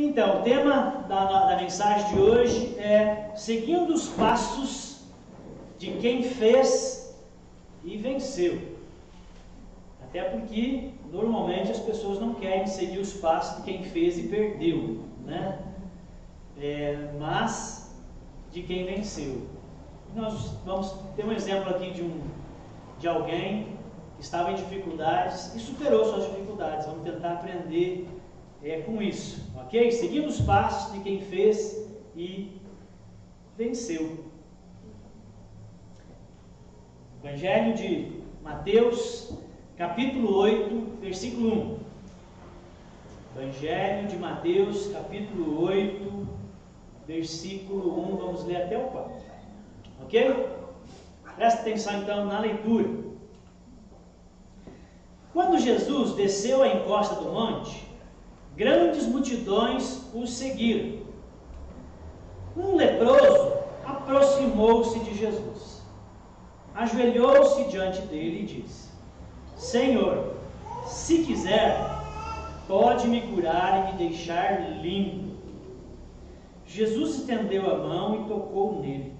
Então, o tema da mensagem de hoje é seguindo os passos de quem fez e venceu. Até porque, normalmente, as pessoas não querem seguir os passos de quem fez e perdeu, né? Mas de quem venceu. Nós vamos ter um exemplo aqui de alguém que estava em dificuldades e superou suas dificuldades. Vamos tentar aprender com isso, ok? Seguindo os passos de quem fez e venceu. Evangelho de Mateus, capítulo 8, versículo 1. Evangelho de Mateus, capítulo 8, versículo 1, vamos ler até o 4. Ok? Presta atenção então na leitura. Quando Jesus desceu a encosta do monte, grandes multidões o seguiram. Um leproso aproximou-se de Jesus, ajoelhou-se diante dele e disse: Senhor, se quiser, pode me curar e me deixar limpo. Jesus estendeu a mão e tocou nele.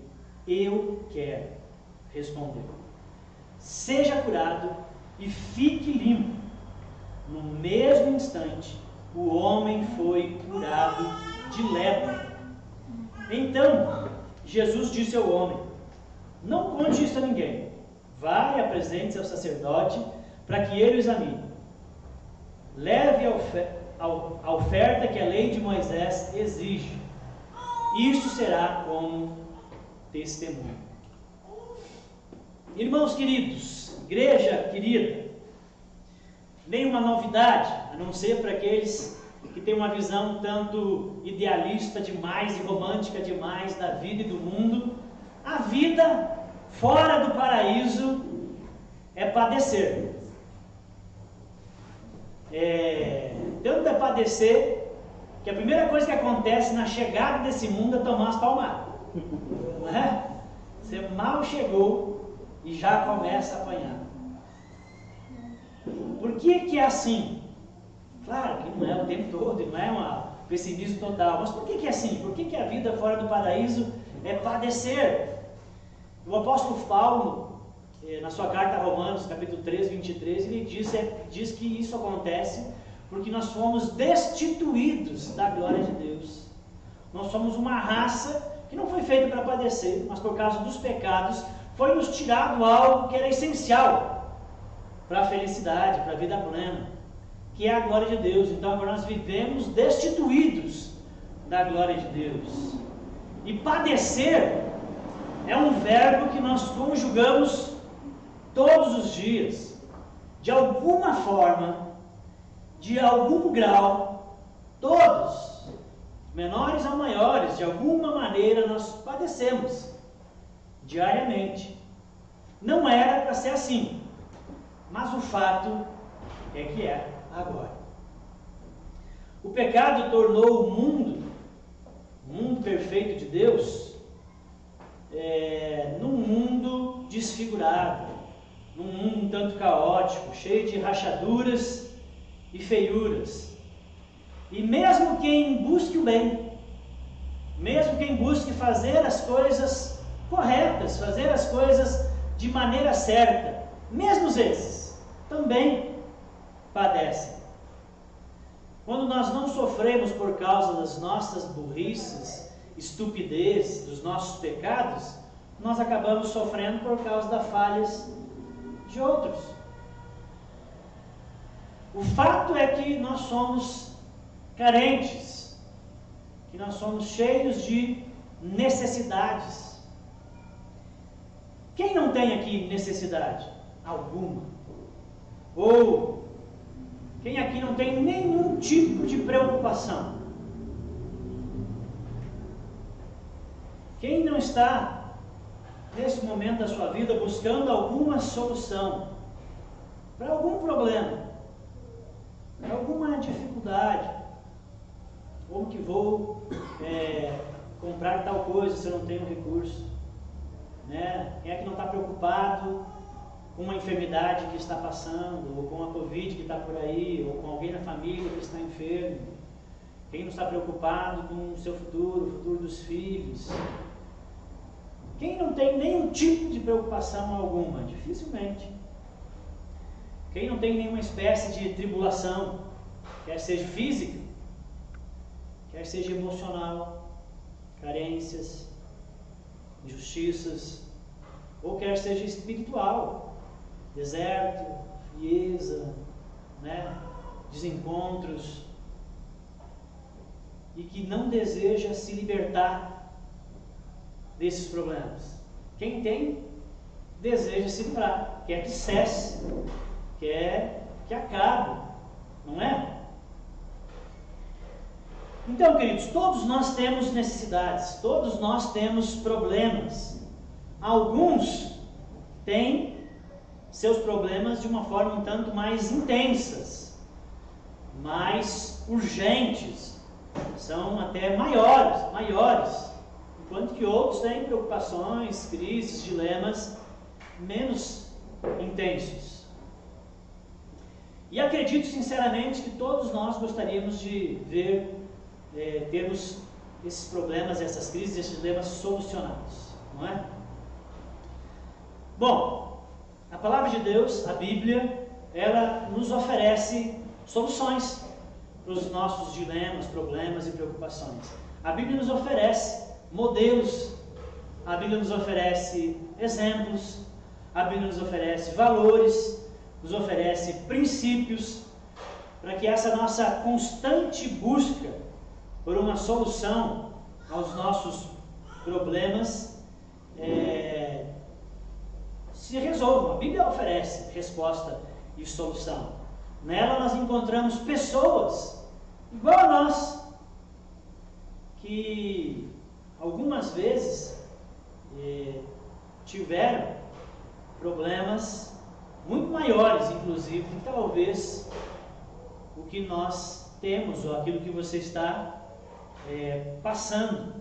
Eu quero, respondeu. Seja curado e fique limpo. No mesmo instante, o homem foi curado de lepra. Então, Jesus disse ao homem: Não conte isso a ninguém. Vá e apresente-se ao sacerdote para que ele o examine. Leve a oferta que a lei de Moisés exige. Isso será como testemunho. Irmãos queridos, igreja querida, nenhuma novidade, a não ser para aqueles que têm uma visão tanto idealista demais e romântica demais da vida e do mundo. A vida fora do paraíso é padecer. Tanto é padecer que a primeira coisa que acontece na chegada desse mundo é tomar as palmadas. Não é? Você mal chegou e já começa a apanhar. Por que é assim? Claro que não é o tempo todo, não é um pessimismo total, mas por que é assim? Por que a vida fora do paraíso é padecer? O apóstolo Paulo, na sua carta a Romanos, capítulo 3, 23, ele diz que isso acontece porque nós fomos destituídos da glória de Deus. Nós somos uma raça que não foi feita para padecer, mas por causa dos pecados foi nos tirado algo que era essencial para a felicidade, para a vida plena, que é a glória de Deus. Então agora nós vivemos destituídos da glória de Deus. E padecer é um verbo que nós conjugamos todos os dias, de alguma forma, de algum grau, todos, menores ou maiores, de alguma maneira nós padecemos diariamente. Não era para ser assim, mas o fato é que é agora. O pecado tornou o mundo perfeito de Deus, num mundo desfigurado, num mundo um tanto caótico, cheio de rachaduras e feiuras. E mesmo quem busque o bem, mesmo quem busque fazer as coisas corretas, fazer as coisas de maneira certa, mesmo esses também padecem. Quando nós não sofremos por causa das nossas burrices, estupidez, dos nossos pecados, nós acabamos sofrendo por causa das falhas de outros. O fato é que nós somos carentes, que nós somos cheios de necessidades. Quem não tem aqui necessidade alguma? Ou quem aqui não tem nenhum tipo de preocupação? Quem não está, nesse momento da sua vida, buscando alguma solução para algum problema, para alguma dificuldade? Como que vou comprar tal coisa se eu não tenho recurso? Né? Quem é que não está preocupado com uma enfermidade que está passando, ou com a Covid que está por aí, ou com alguém na família que está enfermo? Quem não está preocupado com o seu futuro, o futuro dos filhos? Quem não tem nenhum tipo de preocupação alguma? Dificilmente. Quem não tem nenhuma espécie de tribulação, quer seja física, quer seja emocional, carências, injustiças, ou quer seja espiritual, deserto, frieza, desencontros, e que não deseja se libertar desses problemas. Quem tem, deseja se livrar, quer que cesse, quer que acabe, não é? Então, queridos, todos nós temos necessidades, todos nós temos problemas. Alguns têm seus problemas de uma forma um tanto mais intensas, mais urgentes, são até maiores, enquanto que outros têm preocupações, crises, dilemas menos intensos. E acredito sinceramente que todos nós gostaríamos de ver, termos esses problemas, essas crises, esses dilemas solucionados, não é? Bom, a palavra de Deus, a Bíblia, ela nos oferece soluções para os nossos dilemas, problemas e preocupações. A Bíblia nos oferece modelos, a Bíblia nos oferece exemplos, a Bíblia nos oferece valores, nos oferece princípios, para que essa nossa constante busca por uma solução aos nossos problemas se resolvam. A Bíblia oferece resposta e solução. Nela nós encontramos pessoas igual a nós, que algumas vezes tiveram problemas muito maiores, inclusive, talvez o que nós temos, ou aquilo que você está passando.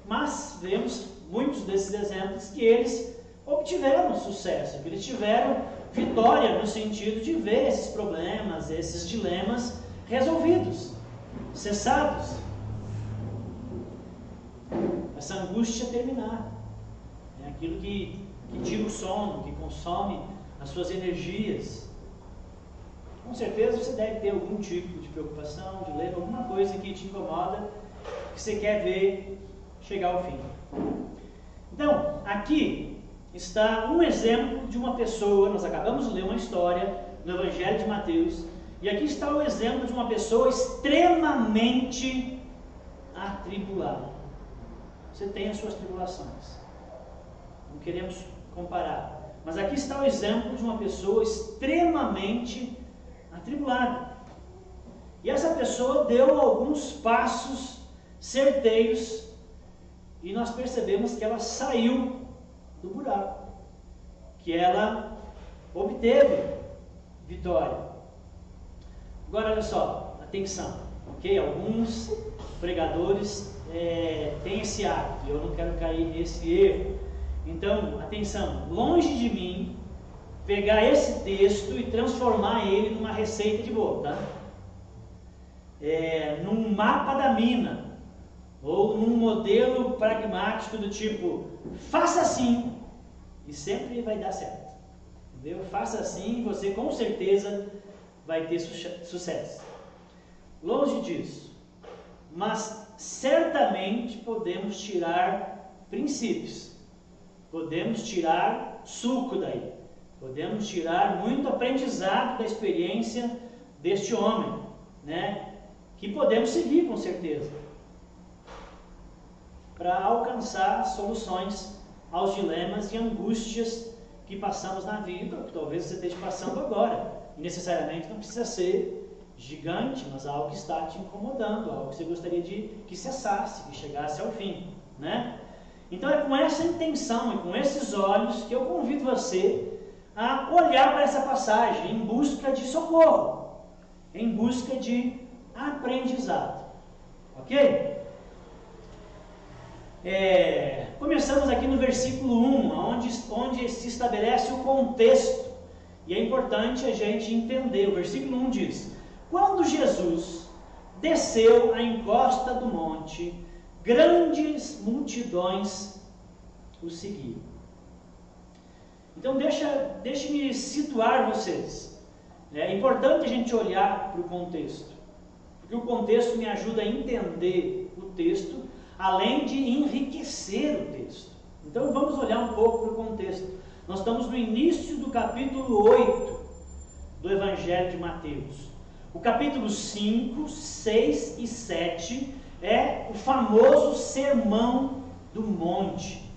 Mas vemos muitos desses exemplos que eles obtiveram sucesso, que eles tiveram vitória no sentido de ver esses problemas, esses dilemas resolvidos, cessados, essa angústia terminar. É aquilo que tira o sono, que consome as suas energias. Com certeza você deve ter algum tipo de preocupação, dilema, alguma coisa que te incomoda, que você quer ver chegar ao fim. Então, aqui está um exemplo de uma pessoa. Nós acabamos de ler uma história no Evangelho de Mateus, e aqui está o exemplo de uma pessoa extremamente atribulada. Você tem as suas tribulações, não queremos comparar, mas aqui está o exemplo de uma pessoa extremamente atribulada. E essa pessoa deu alguns passos certeiros, e nós percebemos que ela saiu do buraco, que ela obteve vitória. Agora olha só, atenção, ok? Alguns pregadores têm esse hábito, e eu não quero cair nesse erro. Então, atenção, longe de mim pegar esse texto e transformar ele numa receita de bolo, tá? Num mapa da mina, ou num modelo pragmático do tipo, faça assim e sempre vai dar certo, entendeu? Faça assim e você com certeza vai ter sucesso. Longe disso, mas certamente podemos tirar princípios, podemos tirar suco daí, podemos tirar muito aprendizado da experiência deste homem, que podemos seguir com certeza, para alcançar soluções aos dilemas e angústias que passamos na vida, ou que talvez você esteja passando agora. E necessariamente não precisa ser gigante, mas algo que está te incomodando, algo que você gostaria de que cessasse, que chegasse ao fim, Então é com essa intenção e com esses olhos que eu convido você a olhar para essa passagem em busca de socorro, em busca de aprendizado, ok? Começamos aqui no versículo 1, onde se estabelece o contexto, e é importante a gente entender. O versículo 1 diz: quando Jesus desceu à encosta do monte, grandes multidões o seguiam. Então deixe-me situar vocês. É importante a gente olhar para o contexto, porque o contexto me ajuda a entender o texto, além de enriquecer o texto. Então vamos olhar um pouco para o contexto. Nós estamos no início do capítulo 8 do Evangelho de Mateus. O capítulo 5, 6 e 7 é o famoso Sermão do Monte,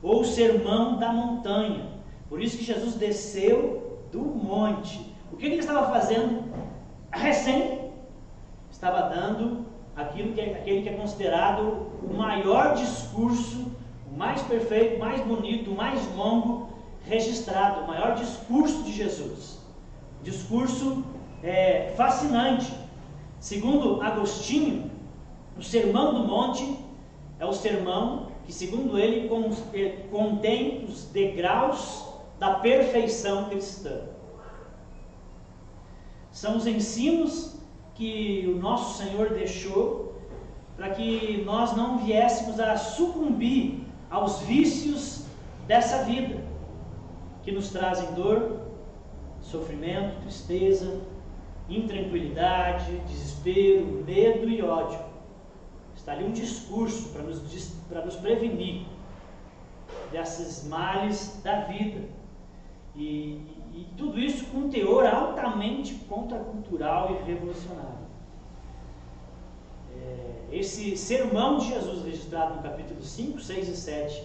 ou Sermão da Montanha. Por isso que Jesus desceu do monte. O que ele estava fazendo? Estava dando aquele que é considerado o maior discurso, o mais perfeito, o mais bonito, o mais longo registrado, o maior discurso de Jesus. Discurso fascinante. Segundo Agostinho, o Sermão do Monte é o sermão que, segundo ele, contém os degraus da perfeição cristã. São os ensinos que o nosso Senhor deixou para que nós não viéssemos a sucumbir aos vícios dessa vida, que nos trazem dor, sofrimento, tristeza, intranquilidade, desespero, medo e ódio. Está ali um discurso para nos prevenir desses males da vida. E tudo isso com um teor altamente contracultural e revolucionário. Esse sermão de Jesus, registrado no capítulo 5, 6 e 7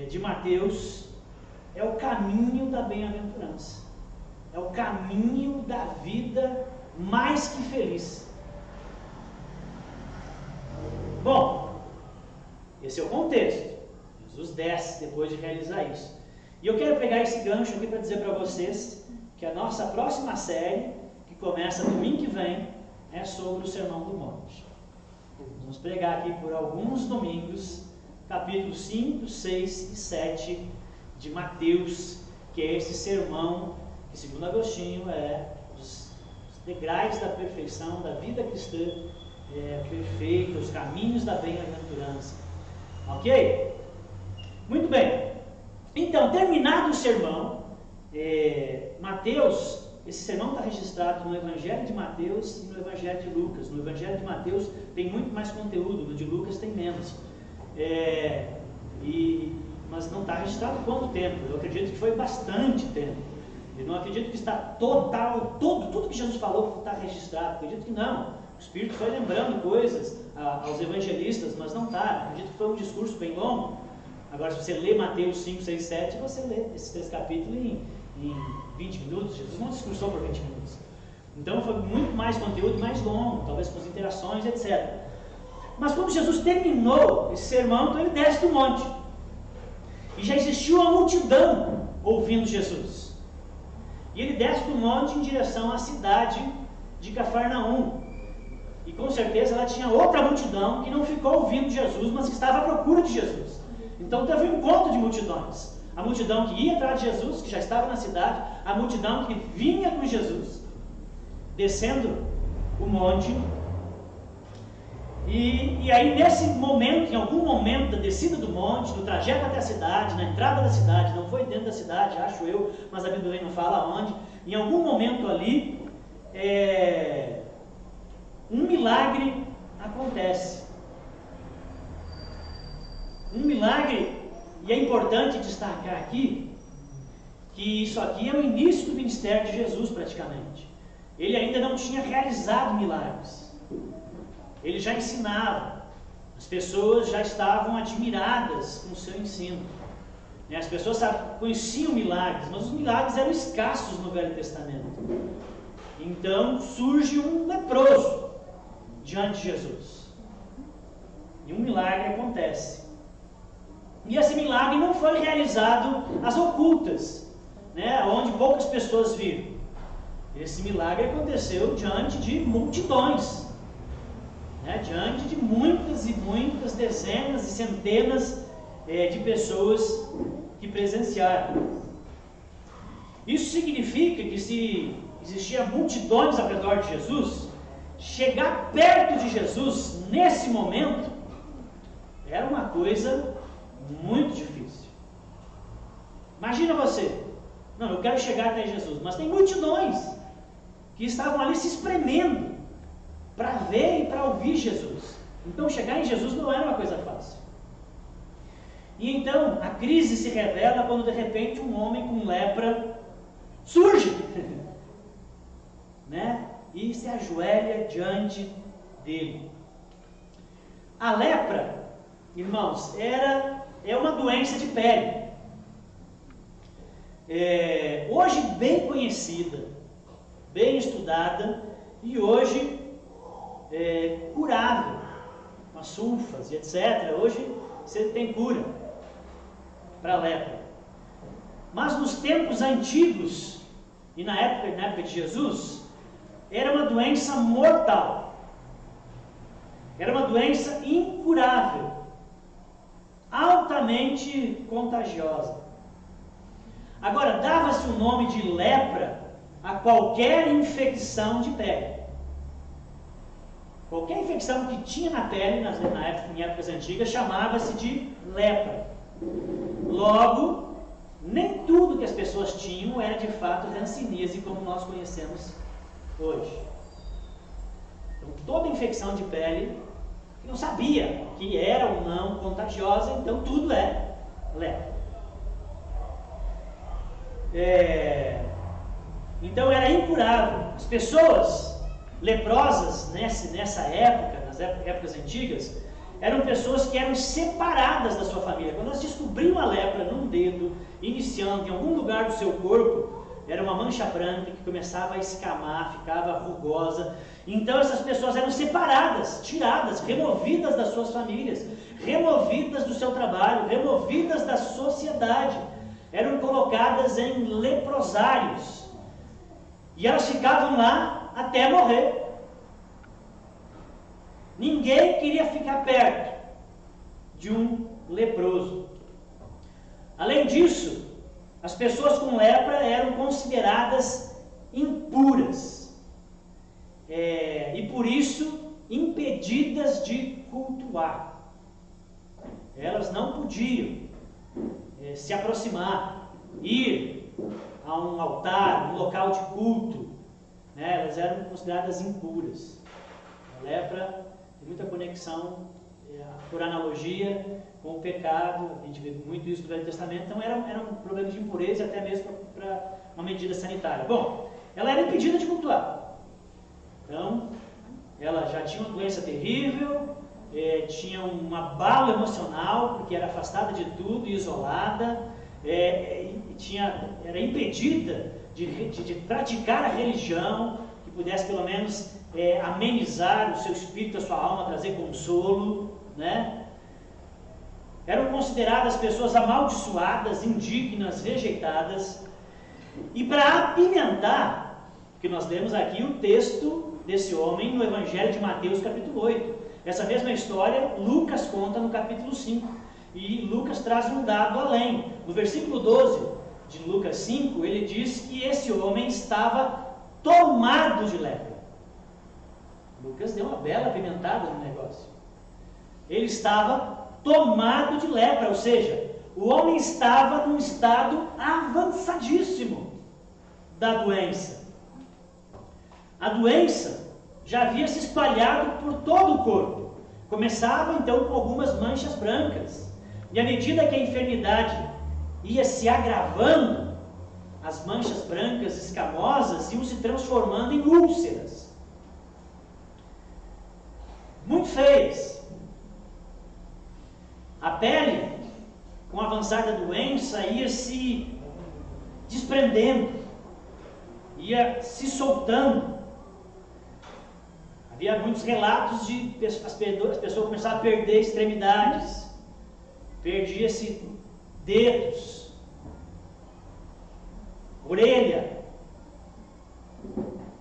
de Mateus, é o caminho da bem-aventurança. É o caminho da vida mais que feliz. Bom, esse é o contexto. Jesus desce depois de realizar isso. E eu quero pegar esse gancho aqui para dizer para vocês que a nossa próxima série, que começa domingo que vem, é sobre o Sermão do Monte. Vamos pregar aqui por alguns domingos, capítulos 5, 6 e 7 de Mateus, que é esse sermão que, segundo Agostinho, é os degraus da perfeição, da vida cristã perfeita, os caminhos da bem-aventurança. Ok? Muito bem. Então, terminado o sermão, Mateus, esse sermão está registrado no Evangelho de Mateus e no Evangelho de Lucas. No Evangelho de Mateus tem muito mais conteúdo, no de Lucas tem menos. Mas não está registrado quanto tempo? Eu acredito que foi bastante tempo. Eu não acredito que está tudo que Jesus falou está registrado. Acredito que não. O Espírito foi lembrando coisas aos evangelistas, mas não está. Acredito que foi um discurso bem longo. Agora, se você lê Mateus 5, 6, 7, você lê esses 3 capítulos em 20 minutos. Jesus não discursou por 20 minutos. Então, foi muito mais conteúdo, mais longo, talvez com as interações, etc. Mas quando Jesus terminou esse sermão, então ele desce do monte. E já existiu uma multidão ouvindo Jesus. E ele desce do monte em direção à cidade de Cafarnaum. E com certeza ela tinha outra multidão que não ficou ouvindo Jesus, mas que estava à procura de Jesus. Então teve um encontro de multidões. A multidão que ia atrás de Jesus, que já estava na cidade, a multidão que vinha com Jesus, descendo o monte. E aí nesse momento, em algum momento da descida do monte, do trajeto até a cidade, na entrada da cidade, não foi dentro da cidade, acho eu, mas a Bíblia não fala onde, em algum momento ali, um milagre acontece. Um milagre, e é importante destacar aqui, que isso aqui é o início do ministério de Jesus praticamente. Ele ainda não tinha realizado milagres. Ele já ensinava. As pessoas já estavam admiradas com o seu ensino. As pessoas conheciam milagres, mas os milagres eram escassos no Velho Testamento. Então surge um leproso diante de Jesus. E um milagre acontece. E esse milagre não foi realizado às ocultas, onde poucas pessoas viram. Esse milagre aconteceu diante de multidões, diante de muitas e muitas, dezenas e centenas de pessoas que presenciaram. Isso significa que se existiam multidões ao redor de Jesus chegar perto de Jesus nesse momento era uma coisa muito difícil. Imagina você, não, eu quero chegar até Jesus, mas tem multidões que estavam ali se espremendo para ver e para ouvir Jesus. Então chegar em Jesus não era uma coisa fácil. E então a crise se revela quando de repente um homem com lepra surge, né? E se ajoelha diante dele. A lepra, irmãos, é uma doença de pele. Hoje bem conhecida, bem estudada e hoje curável, com as sulfas e etc. Hoje você tem cura para a lepra. Mas nos tempos antigos e na época de Jesus, era uma doença mortal. Era uma doença incurável, altamente contagiosa. Agora, dava-se o nome de lepra a qualquer infecção de pele. Qualquer infecção que tinha na pele, em épocas antigas, chamava-se de lepra. Logo, nem tudo que as pessoas tinham era de fato hanseníase, como nós conhecemos hoje. Então, toda infecção de pele, não sabia que era ou não contagiosa, então tudo é lepra. Então era incurável. As pessoas leprosas nessa época, nas épocas antigas, eram pessoas que eram separadas da sua família. Quando elas descobriam a lepra num dedo, iniciando em algum lugar do seu corpo, era uma mancha branca que começava a escamar, ficava rugosa. Então essas pessoas eram separadas, tiradas, removidas das suas famílias, removidas do seu trabalho, removidas da sociedade. Eram colocadas em leprosários. E elas ficavam lá até morrer. Ninguém queria ficar perto de um leproso. Além disso, as pessoas com lepra eram consideradas impuras. E por isso, impedidas de cultuar. Elas não podiam se aproximar, ir a um altar, um local de culto, né? Elas eram consideradas impuras. A lepra tem muita conexão, por analogia, com o pecado. A gente vê muito isso no Velho Testamento. Então era um problema de impureza, até mesmo para uma medida sanitária. Bom, ela era impedida de cultuar. Então, ela já tinha uma doença terrível, tinha um abalo emocional, porque era afastada de tudo e isolada, era impedida de praticar a religião, que pudesse pelo menos amenizar o seu espírito, a sua alma, trazer consolo, né? Eram consideradas pessoas amaldiçoadas, indignas, rejeitadas. E para apimentar, porque nós lemos aqui o texto desse homem no Evangelho de Mateus capítulo 8. Essa mesma história Lucas conta no capítulo 5. E Lucas traz um dado além. No versículo 12 de Lucas 5, ele diz que esse homem estava tomado de lepra. Lucas deu uma bela apimentada no negócio. Ele estava tomado de lepra, ou seja, o homem estava num estado avançadíssimo da doença. A doença já havia se espalhado por todo o corpo. Começava então com algumas manchas brancas. E à medida que a enfermidade ia se agravando, as manchas brancas escamosas iam se transformando em úlceras. Muito feias. A pele, com o avançar da doença, ia se desprendendo, ia se soltando. Havia muitos relatos de as pessoas começavam a perder extremidades, perdia-se dedos, orelha,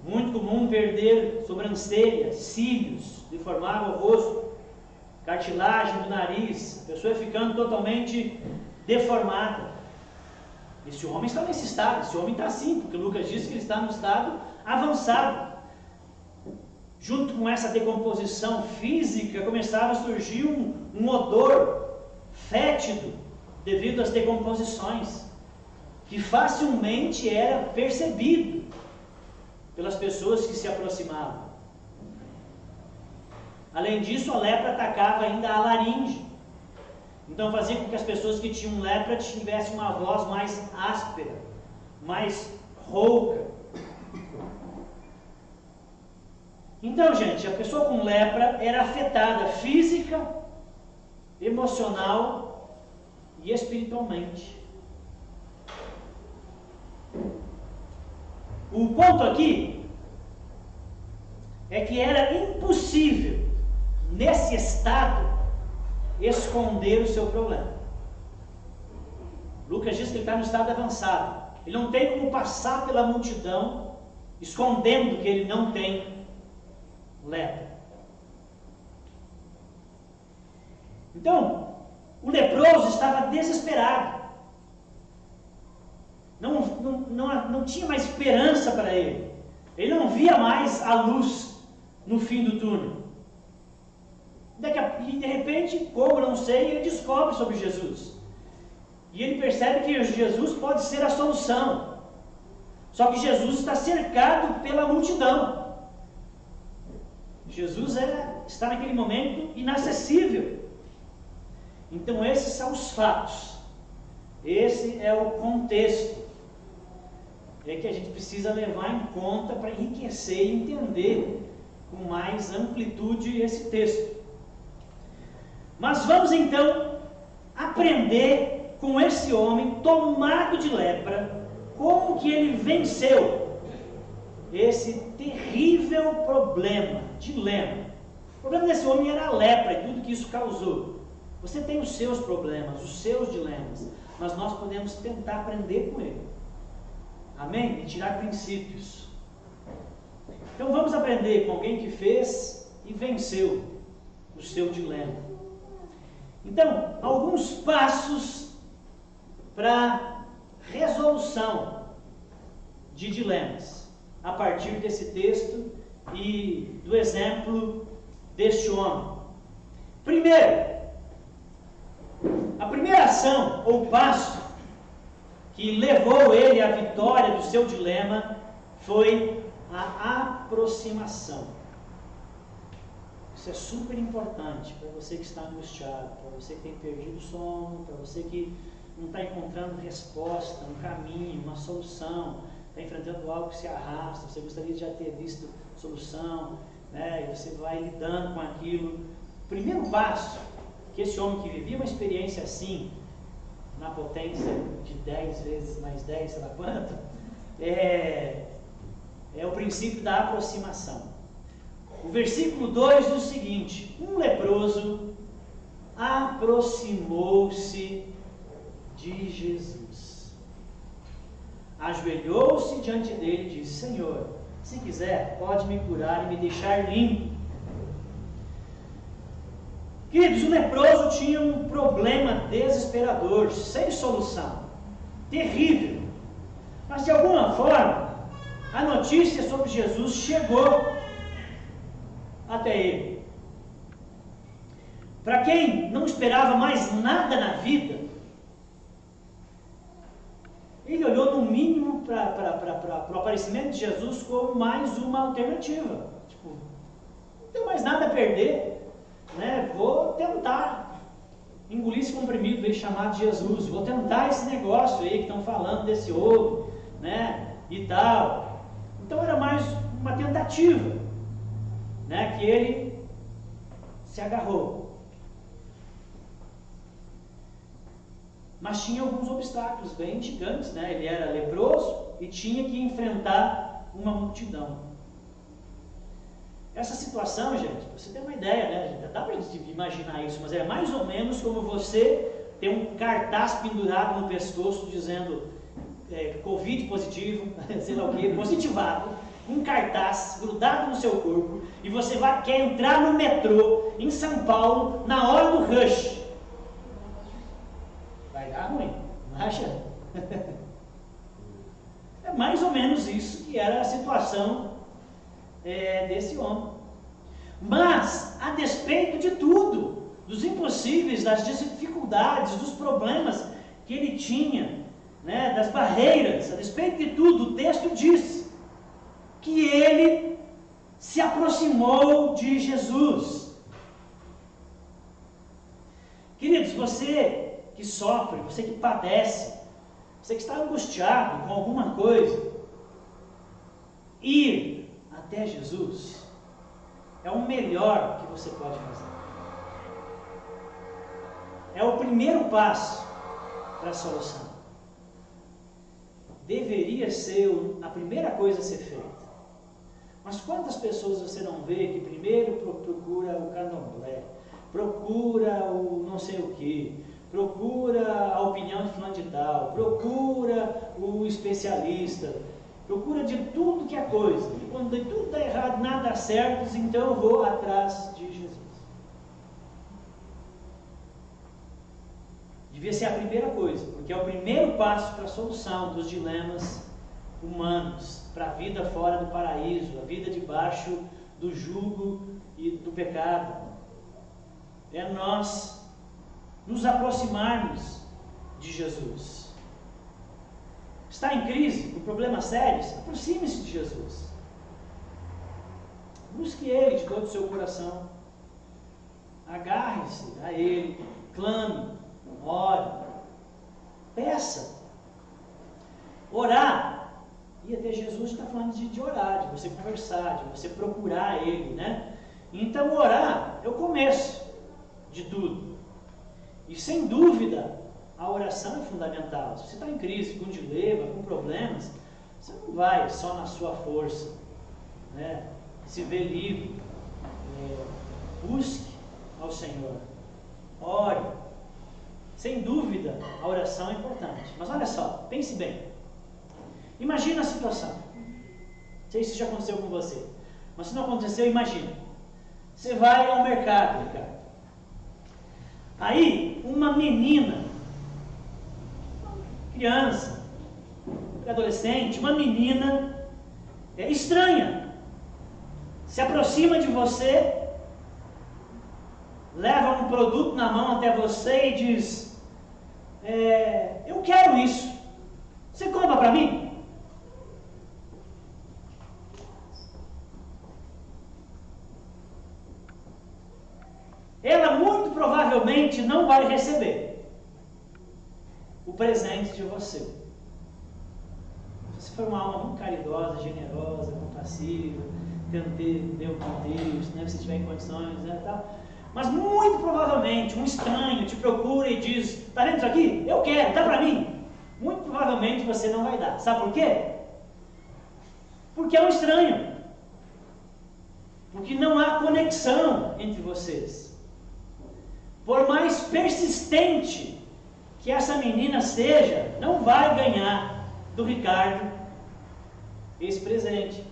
muito comum perder sobrancelhas, cílios, deformava o rosto, cartilagem do nariz, a pessoa ia ficando totalmente deformada. Esse homem está nesse estado, esse homem está assim, porque Lucas diz que ele está no estado avançado. junto com essa decomposição física, começava a surgir um odor fétido devido às decomposições, que facilmente era percebido pelas pessoas que se aproximavam. Além disso, a lepra atacava ainda a laringe. Então fazia com que as pessoas que tinham lepra tivessem uma voz mais áspera, mais rouca. Então, gente, a pessoa com lepra era afetada física, emocional e espiritualmente. O ponto aqui é que era impossível, nesse estado, esconder o seu problema. Lucas diz que ele está no estado avançado. Ele não tem como passar pela multidão escondendo que ele não tem lepra. Então, o leproso estava desesperado. Não tinha mais esperança para ele. Ele não via mais a luz no fim do túnel. E de repente, como não sei, ele descobre sobre Jesus. E ele percebe que Jesus pode ser a solução. Só que Jesus está cercado pela multidão. Jesus está naquele momento inacessível. Então esses são os fatos. Esse é o contexto. É que a gente precisa levar em conta para enriquecer e entender com mais amplitude esse texto. Mas vamos então aprender com esse homem tomado de lepra, como que ele venceu esse terrível dilema. O problema desse homem era a lepra e tudo que isso causou. Você tem os seus problemas, os seus dilemas, mas nós podemos tentar aprender com ele. Amém? E tirar princípios. Então vamos aprender com alguém que fez e venceu o seu dilema. Então, alguns passos para resolução de dilemas, a partir desse texto e do exemplo deste homem. Primeiro, a primeira ação ou passo que levou ele à vitória do seu dilema foi a aproximação. Isso é super importante para você que está angustiado, para você que tem perdido o sono, para você que não está encontrando resposta, um caminho, uma solução, está enfrentando algo que se arrasta, você gostaria de já ter visto solução, né? E você vai lidando com aquilo. O primeiro passo, que esse homem que vivia uma experiência assim, na potência de 10 vezes mais 10, sei lá quanto, é o princípio da aproximação. O versículo 2 diz o seguinte: um leproso aproximou-se de Jesus, ajoelhou-se diante dele e disse: Senhor, se quiser, pode me curar e me deixar limpo. Queridos, o leproso tinha um problema desesperador, sem solução, terrível. Mas de alguma forma, a notícia sobre Jesus chegou até ele. Para quem não esperava mais nada na vida, ele olhou no mínimo para o aparecimento de Jesus como mais uma alternativa. Tipo, não tenho mais nada a perder, né? Vou tentar engolir esse comprimido aí chamado Jesus, vou tentar esse negócio aí que estão falando desse ovo, né? E tal. Então era mais uma tentativa, né? Que ele se agarrou. Mas tinha alguns obstáculos bem gigantes, né? Ele era leproso e tinha que enfrentar uma multidão. Essa situação, gente, você tem uma ideia, né? Dá para gente imaginar isso, mas é mais ou menos como você ter um cartaz pendurado no pescoço dizendo Covid positivo, sei lá o que, positivado, um cartaz grudado no seu corpo, e você quer entrar no metrô em São Paulo na hora do rush. Vai dar ruim, não acha? É mais ou menos isso que era a situação desse homem. Mas, a despeito de tudo, dos impossíveis, das dificuldades, dos problemas que ele tinha, né, das barreiras, a despeito de tudo, o texto diz que ele se aproximou de Jesus. Queridos, você que sofre, você que padece, você que está angustiado com alguma coisa, ir até Jesus é o melhor que você pode fazer. É o primeiro passo para a solução. Deveria ser a primeira coisa a ser feita. Mas quantas pessoas você não vê que primeiro procura o candomblé, procura o não sei o que, procura a opinião de fulano de tal, procura o especialista, procura de tudo que é coisa. E quando tudo está errado, nada dá certo, então eu vou atrás de Jesus. Devia ser a primeira coisa, porque é o primeiro passo para a solução dos dilemas humanos, para a vida fora do paraíso, a vida debaixo do jugo e do pecado. É nós nos aproximarmos de Jesus. Está em crise, com problemas sérios? Aproxime-se de Jesus. Busque Ele de todo o seu coração. Agarre-se a Ele, clame, ore, peça. Orar, e até Jesus está falando de orar, de você conversar, de você procurar Ele, né? Então orar é o começo de tudo. E sem dúvida, a oração é fundamental. Se você está em crise, com dilema, com problemas, você não vai só na sua força, né, se ver livre. Busque ao Senhor. Ore. Sem dúvida, a oração é importante. Mas olha só, pense bem. Imagina a situação. Não sei se já aconteceu com você. Mas se não aconteceu, imagina. Você vai ao mercado, Ricardo. Aí, uma menina, criança, adolescente, uma menina estranha, se aproxima de você, leva um produto na mão até você e diz: eu quero isso, você compra para mim? Ela muito provavelmente não vai receber o presente de você. Se for uma alma muito caridosa, generosa, compassiva, deu contexto, né, se tiver em condições, né, tal. Mas muito provavelmente um estranho te procura e diz: está vendo isso aqui? Eu quero, dá para mim. Muito provavelmente você não vai dar. Sabe por quê? Porque é um estranho. Porque não há conexão entre vocês. Por mais persistente que essa menina seja, não vai ganhar do Ricardo esse presente.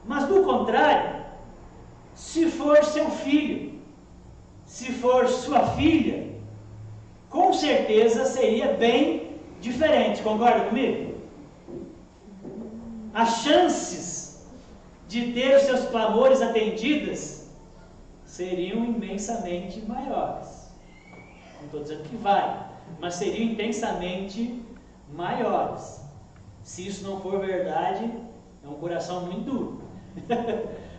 Mas do contrário, se for seu filho, se for sua filha, com certeza seria bem diferente. Concorda comigo? As chances de ter os seus clamores atendidos seriam imensamente maiores. Não estou dizendo que vai, mas seriam intensamente maiores. Se isso não for verdade, é um coração muito duro.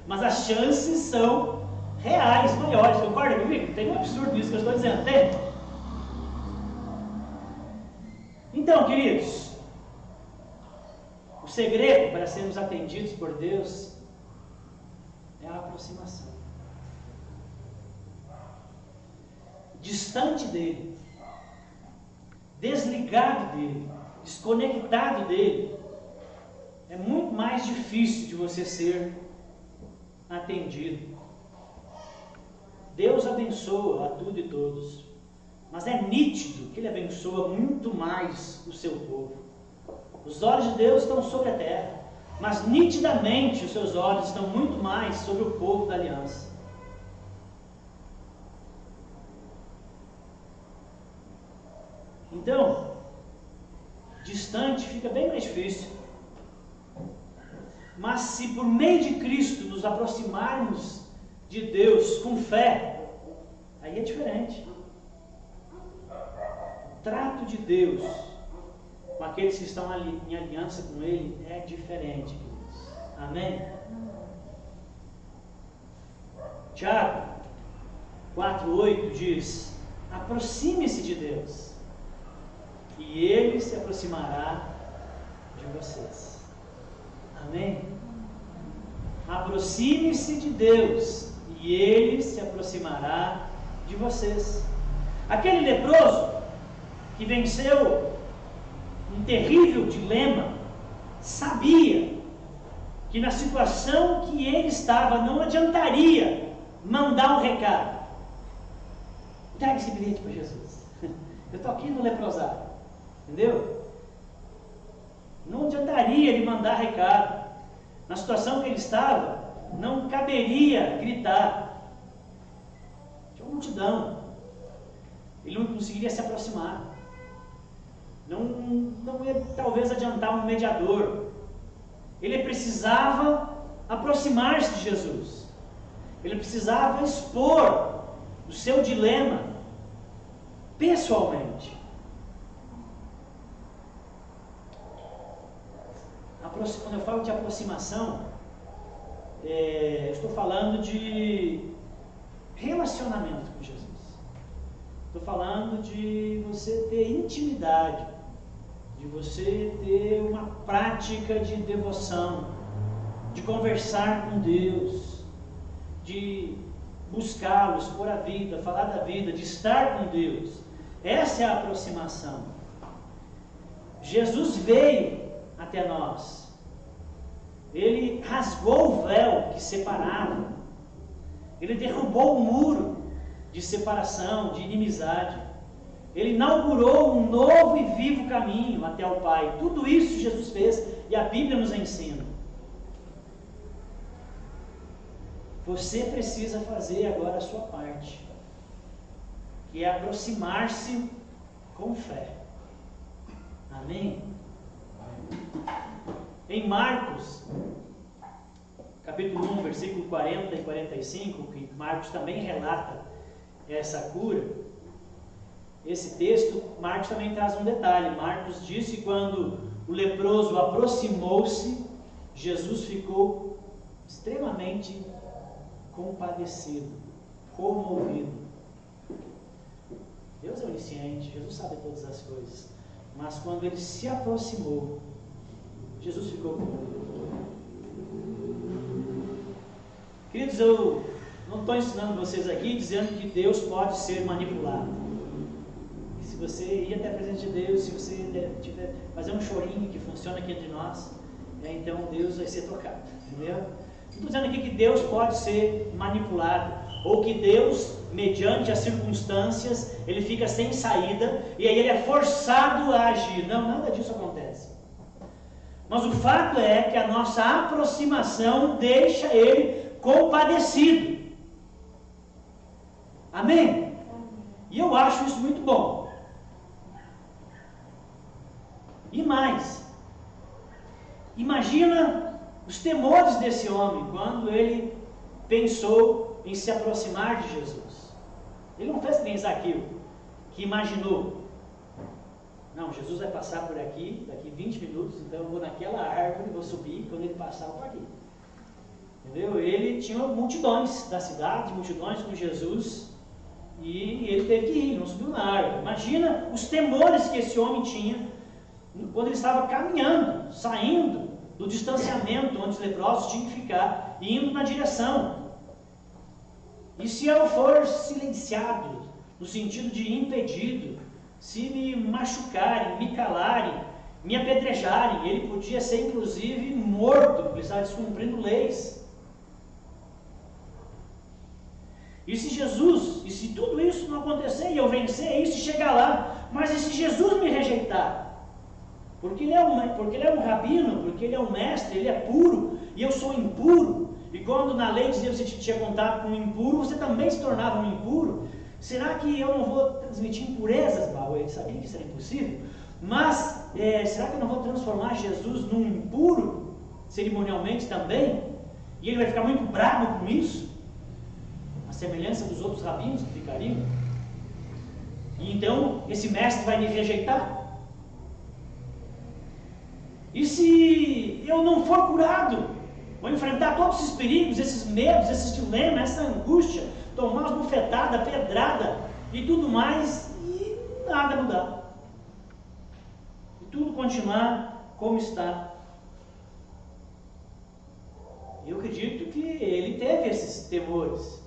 Mas as chances são reais, maiores. Concorda comigo? Tem um absurdo nisso que eu estou dizendo, tem? Então, queridos, o segredo para sermos atendidos por Deus é a aproximação. Distante dele, desligado dele, desconectado dele, é muito mais difícil de você ser atendido. Deus abençoa a tudo e todos, mas é nítido que Ele abençoa muito mais o seu povo. Os olhos de Deus estão sobre a terra, mas nitidamente os seus olhos estão muito mais sobre o povo da aliança. Então, distante fica bem mais difícil. Mas se por meio de Cristo nos aproximarmos de Deus com fé, aí é diferente. O trato de Deus com aqueles que estão em aliança com Ele é diferente, queridos. Amém? Tiago 4,8 diz: aproxime-se de Deus, e Ele se aproximará de vocês. Amém? Aproxime-se de Deus, e Ele se aproximará de vocês. Aquele leproso que venceu um terrível dilema, sabia que na situação que ele estava não adiantaria mandar um recado. Traga esse bilhete para Jesus. Eu estou aqui no leprosário. Entendeu? Não adiantaria ele mandar recado. Na situação que ele estava, não caberia gritar. Tinha uma multidão. Ele não conseguiria se aproximar. Não ia talvez adiantar um mediador. Ele precisava aproximar-se de Jesus. Ele precisava expor o seu dilema pessoalmente. Quando eu falo de aproximação, estou falando de relacionamento com Jesus. Estou falando de você ter intimidade, de você ter uma prática de devoção, de conversar com Deus, de buscá-lo, expor a vida, falar da vida, de estar com Deus. Essa é a aproximação. Jesus veio até nós. Ele rasgou o véu que separava. Ele derrubou o muro de separação, de inimizade. Ele inaugurou um novo e vivo caminho até o Pai. Tudo isso Jesus fez e a Bíblia nos ensina. Você precisa fazer agora a sua parte, que é aproximar-se com fé. Amém? Em Marcos, capítulo 1, versículo 40 e 45, que Marcos também relata essa cura, esse texto, Marcos também traz um detalhe. Marcos diz que quando o leproso aproximou-se, Jesus ficou extremamente compadecido, comovido. Deus é onisciente, Jesus sabe todas as coisas, mas quando ele se aproximou, Jesus ficou comovido. Queridos, eu não estou ensinando vocês aqui dizendo que Deus pode ser manipulado. Se você ir até a presença de Deus, se você tiver fazer um chorinho que funciona aqui entre nós, então Deus vai ser tocado, entendeu? Não estou dizendo aqui que Deus pode ser manipulado, ou que Deus, mediante as circunstâncias, ele fica sem saída, e aí ele é forçado a agir. Não, nada disso acontece. Mas o fato é que a nossa aproximação deixa ele compadecido. Amém? E eu acho isso muito bom. E mais, imagina os temores desse homem quando ele pensou em se aproximar de Jesus. Ele não fez que nem Zaqueu, que imaginou: não, Jesus vai passar por aqui, daqui 20 minutos, então eu vou naquela árvore, vou subir, quando ele passar eu estou aqui. Entendeu? Ele tinha multidões da cidade, multidões com Jesus, e ele teve que ir, não subiu na árvore. Imagina os temores que esse homem tinha quando ele estava caminhando, saindo do distanciamento onde os leprosos tinham que ficar, e indo na direção. E se eu for silenciado, no sentido de impedido, se me machucarem, me calarem, me apedrejarem, ele podia ser inclusive morto, porque ele estava descumprindo leis. E se Jesus, e se tudo isso não acontecer e eu vencer isso e chegar lá, mas e se Jesus me rejeitar? Porque ele é um rabino, porque ele é um mestre, ele é puro, e eu sou impuro. E quando na lei de Deus você tinha contato com um impuro, você também se tornava um impuro. Será que eu não vou transmitir impurezas, Baú? Ele sabia que isso era impossível. Mas, será que eu não vou transformar Jesus num impuro? cerimonialmente também, e ele vai ficar muito bravo com isso, a semelhança dos outros rabinos que ficariam. E então esse mestre vai me rejeitar? E se eu não for curado, vou enfrentar todos esses perigos, esses medos, esses dilemas, essa angústia, tomar umas bufetadas, pedrada e tudo mais, e nada mudar. E tudo continuar como está. Eu acredito que ele teve esses temores.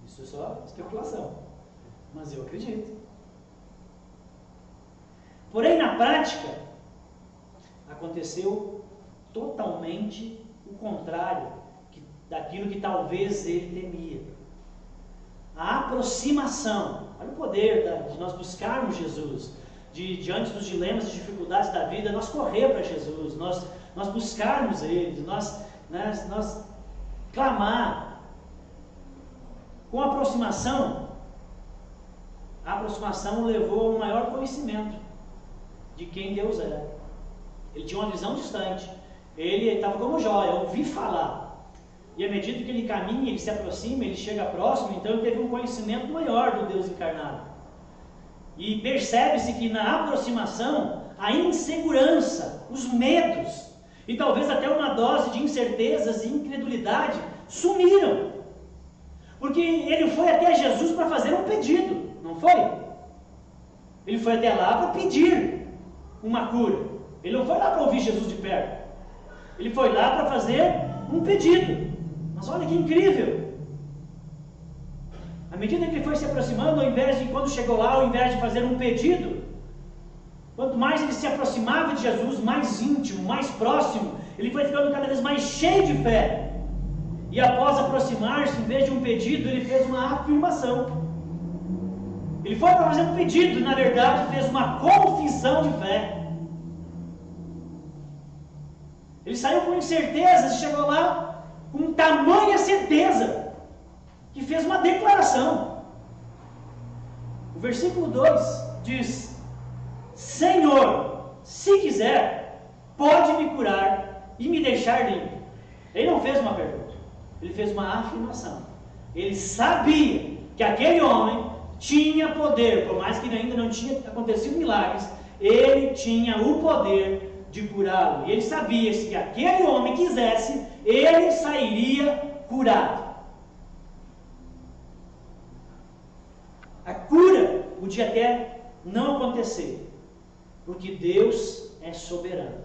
Isso é só especulação, mas eu acredito. Porém, na prática, aconteceu totalmente o contrário daquilo que talvez ele temia. A aproximação, olha o poder de nós buscarmos Jesus, diante dos dilemas e dificuldades da vida, nós correr para Jesus, nós buscarmos Ele, nós clamar. Com a aproximação o levou a um maior conhecimento de quem Deus era. Ele tinha uma visão distante, ele estava como Jó, eu ouvi falar. E à medida que ele caminha, ele se aproxima, ele chega próximo, então ele teve um conhecimento maior do Deus encarnado. E percebe-se que na aproximação, a insegurança, os medos, e talvez até uma dose de incertezas e incredulidade sumiram. Porque ele foi até Jesus para fazer um pedido, não foi? Ele foi até lá para pedir uma cura. Ele não foi lá para ouvir Jesus de perto. Ele foi lá para fazer um pedido. Mas olha que incrível! À medida que ele foi se aproximando, quando chegou lá, ao invés de fazer um pedido, quanto mais ele se aproximava de Jesus, mais íntimo, mais próximo, ele foi ficando cada vez mais cheio de fé. E após aproximar-se, em vez de um pedido, ele fez uma afirmação. Ele foi para fazer um pedido, e na verdade fez uma confissão de fé. Ele saiu com incertezas e chegou lá com tamanha certeza que fez uma declaração. O versículo 2 diz: Senhor, se quiser, pode me curar e me deixar limpo. Ele não fez uma pergunta, ele fez uma afirmação. Ele sabia que aquele homem tinha poder, por mais que ainda não tinha acontecido milagres, ele tinha o poder de curá-lo. E ele sabia que se aquele homem quisesse, ele sairia curado. A cura podia até não acontecer, porque Deus é soberano.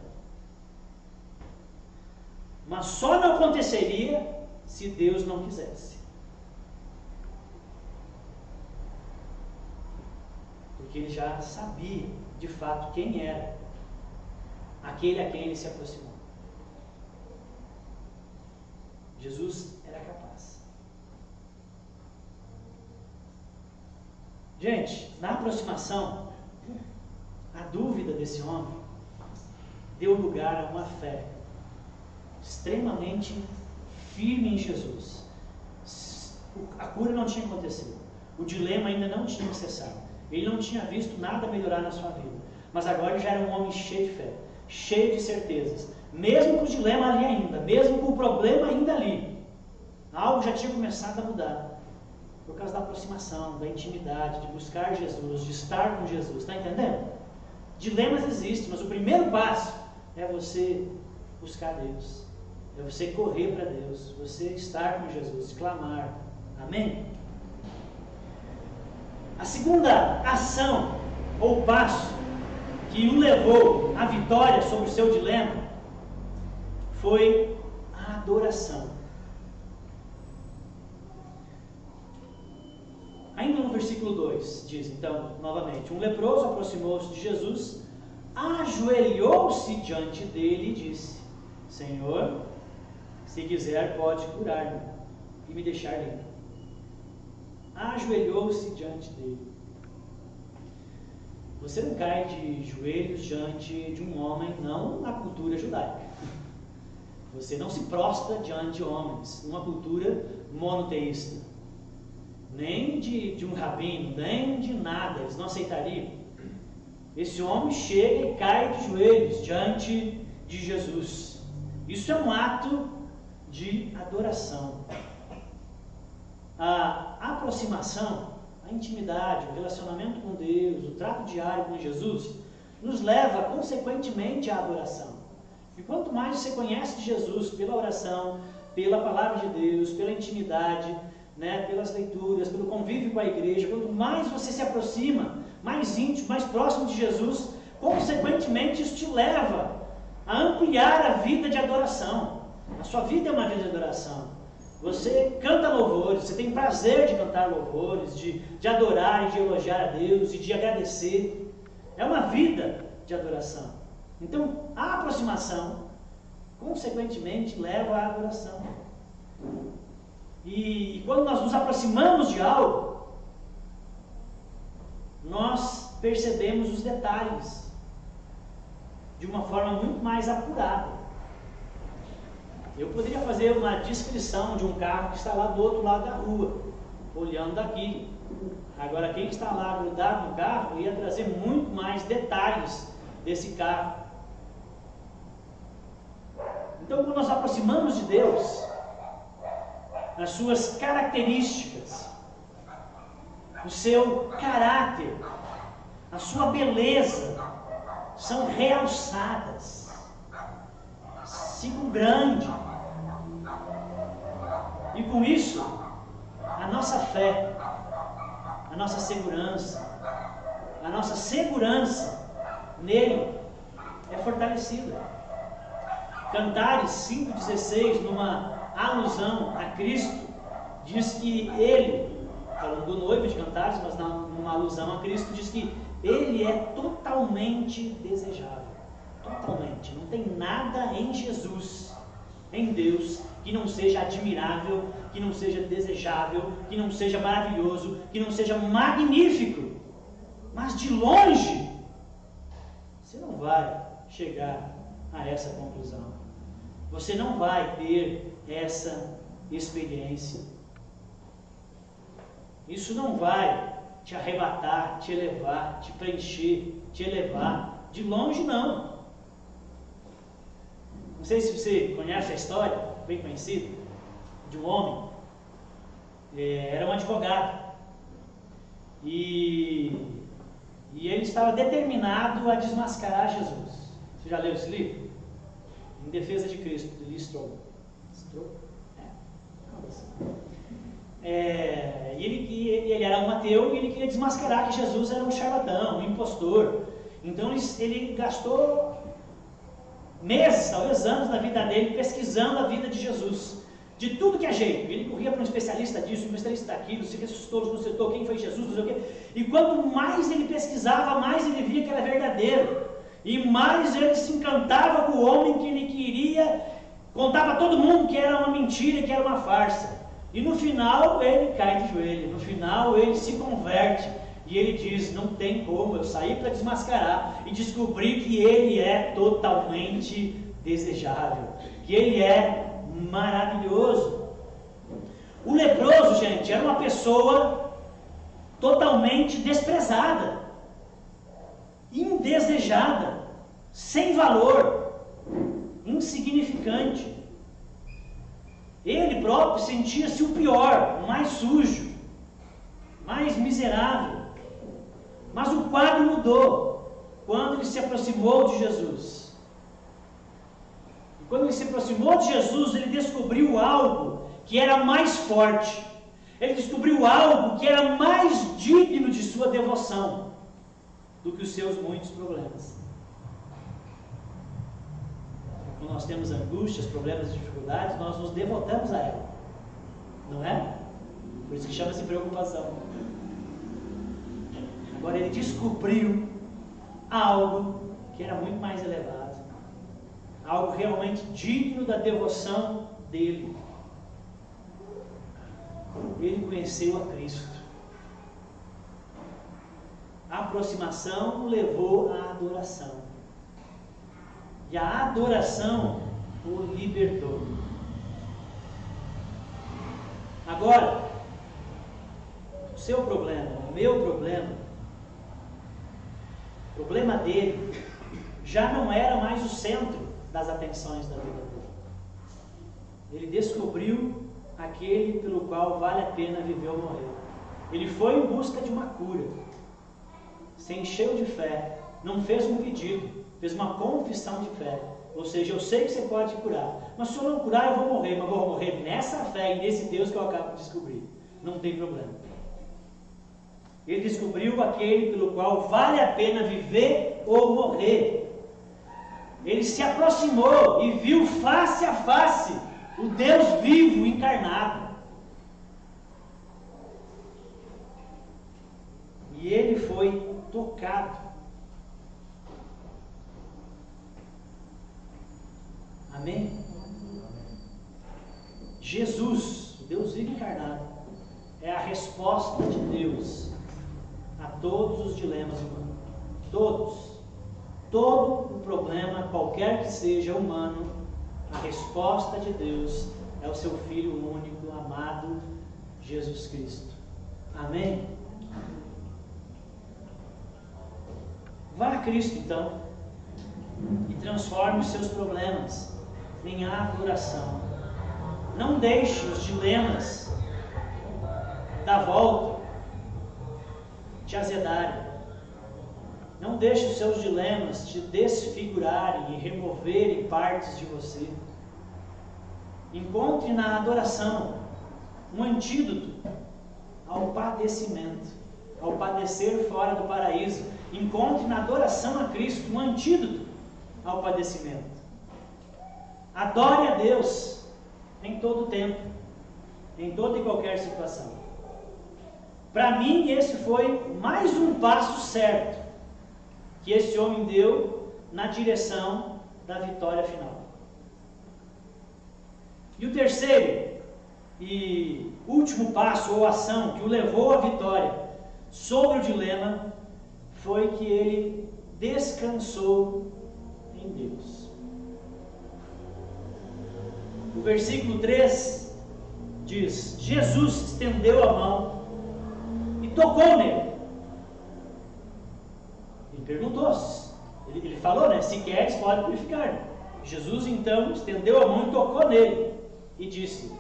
Mas só não aconteceria se Deus não quisesse. Porque ele já sabia, de fato, quem era aquele a quem ele se aproximou. Jesus era capaz. Gente, na aproximação, a dúvida desse homem deu lugar a uma fé extremamente firme em Jesus. A cura não tinha acontecido, o dilema ainda não tinha cessado, ele não tinha visto nada melhorar na sua vida, mas agora ele já era um homem cheio de fé, cheio de certezas, mesmo com o dilema ali ainda, mesmo com o problema ainda ali, algo já tinha começado a mudar, por causa da aproximação, da intimidade, de buscar Jesus, de estar com Jesus, está entendendo? Dilemas existem, mas o primeiro passo é você buscar Deus, é você correr para Deus, você estar com Jesus, clamar, amém? A segunda ação, ou passo, que o levou à vitória sobre o seu dilema, foi a adoração. Ainda no versículo 2, diz então, novamente, um leproso aproximou-se de Jesus, ajoelhou-se diante dele e disse: Senhor, se quiser pode curar-me e me deixar limpo. Ajoelhou-se diante dele. Você não cai de joelhos diante de um homem, não na cultura judaica. Você não se prostra diante de homens, numa cultura monoteísta. Nem de um rabino, nem de nada, eles não aceitariam. Esse homem chega e cai de joelhos diante de de Jesus. Isso é um ato de adoração. A aproximação, a intimidade, o relacionamento com Deus, o trato diário com Jesus, nos leva consequentemente à adoração. E quanto mais você conhece de Jesus pela oração, pela palavra de Deus, pela intimidade, pelas leituras, pelo convívio com a igreja, quanto mais você se aproxima, mais íntimo, mais próximo de Jesus, consequentemente isso te leva a ampliar a vida de adoração. A sua vida é uma vida de adoração. Você canta louvores, você tem prazer de cantar louvores, de adorar e de elogiar a Deus e de agradecer. É uma vida de adoração. Então, a aproximação, consequentemente, leva à adoração. E quando nós nos aproximamos de algo, nós percebemos os detalhes de uma forma muito mais apurada. Eu poderia fazer uma descrição de um carro que está lá do outro lado da rua, olhando daqui. Agora, quem está lá grudado no carro ia trazer muito mais detalhes desse carro. Então, quando nós aproximamos de Deus, as suas características, o seu caráter, a sua beleza são realçadas. Ficam grande. E com isso, a nossa fé, a nossa segurança nele é fortalecida. Cantares 5,16, numa alusão a Cristo, diz que ele, falando do noivo de Cantares, mas numa alusão a Cristo, diz que ele é totalmente desejável. Totalmente. Não tem nada em Jesus, em Deus, que não seja admirável, que não seja desejável, que não seja maravilhoso, que não seja magnífico. Mas de longe, você não vai chegar a essa conclusão. Você não vai ter essa experiência. Isso não vai te arrebatar, te elevar, te preencher, te elevar. De longe, não. Não sei se você conhece a história, bem conhecida, de um homem. Era um advogado. E ele estava determinado a desmascarar Jesus. Você já leu esse livro? Em Defesa de Cristo, de Lee Strobel. Ele era um ateu e ele queria desmascarar que Jesus era um charlatão, um impostor. Então ele gastou meses, talvez anos na vida dele, pesquisando a vida de Jesus, de tudo que é jeito. Ele corria para um especialista disso, um especialista daquilo, se ressuscitou, não ressuscitou, quem foi Jesus, não sei o quê. E quanto mais ele pesquisava, mais ele via que era verdadeiro. E mais ele se encantava com o homem que ele queria, contava a todo mundo que era uma mentira, que era uma farsa. E no final ele cai de joelho, no final ele se converte. E ele diz, não tem como, eu saí para desmascarar e descobri que ele é totalmente desejável, que ele é maravilhoso. O leproso, gente, era uma pessoa totalmente desprezada, indesejada, sem valor, insignificante. Ele próprio sentia-se o pior, o mais sujo, mais miserável. Mas o quadro mudou quando ele se aproximou de Jesus. E quando ele se aproximou de Jesus, ele descobriu algo que era mais forte. Ele descobriu algo que era mais digno de sua devoção do que os seus muitos problemas. Quando nós temos angústias, problemas e dificuldades, nós nos devotamos a ela. Não é? Por isso que chama-se preocupação. Agora ele descobriu algo que era muito mais elevado, algo realmente digno da devoção dele. Ele conheceu a Cristo. A aproximação o levou à adoração. E a adoração o libertou. Agora, o seu problema, o meu problema, o problema dele já não era mais o centro das atenções da vida dele. Ele descobriu aquele pelo qual vale a pena viver ou morrer. Ele foi em busca de uma cura, se encheu de fé, não fez um pedido, fez uma confissão de fé. Ou seja, eu sei que você pode curar, mas se eu não curar eu vou morrer, mas vou morrer nessa fé e nesse Deus que eu acabo de descobrir. Não tem problema. Ele descobriu aquele pelo qual vale a pena viver ou morrer. Ele se aproximou e viu face a face o Deus vivo encarnado. E ele foi tocado. Amém? Jesus, o Deus vivo encarnado, é a resposta de Deus a todos os dilemas humanos. Todos. Todo o problema, qualquer que seja humano, a resposta de Deus é o seu Filho único, amado, Jesus Cristo. Amém? Vá a Cristo, então, e transforme os seus problemas em adoração. Não deixe os dilemas da volta te azedarem. Não deixe os seus dilemas te desfigurarem e removerem partes de você. Encontre na adoração um antídoto ao padecimento, ao padecer fora do paraíso. Encontre na adoração a Cristo um antídoto ao padecimento. Adore a Deus em todo tempo, em toda e qualquer situação. Para mim, esse foi mais um passo certo que esse homem deu na direção da vitória final. E o terceiro e último passo ou ação que o levou à vitória sobre o dilema foi que ele descansou em Deus. O versículo 3 diz: Jesus estendeu a mão e tocou nele. Ele perguntou, ele falou, né? Se queres, pode purificar. Jesus então estendeu a mão e tocou nele e disse: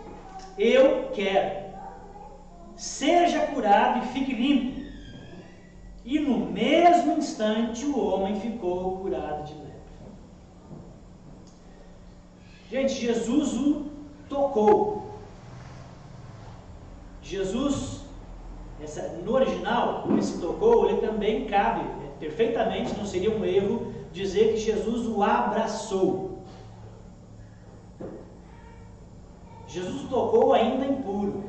eu quero, seja curado e fique limpo. E no mesmo instante o homem ficou curado de lepra. Gente, Jesus o tocou. Jesus, no original, esse tocou, ele também cabe perfeitamente, não seria um erro dizer que Jesus o abraçou. Jesus o tocou ainda impuro.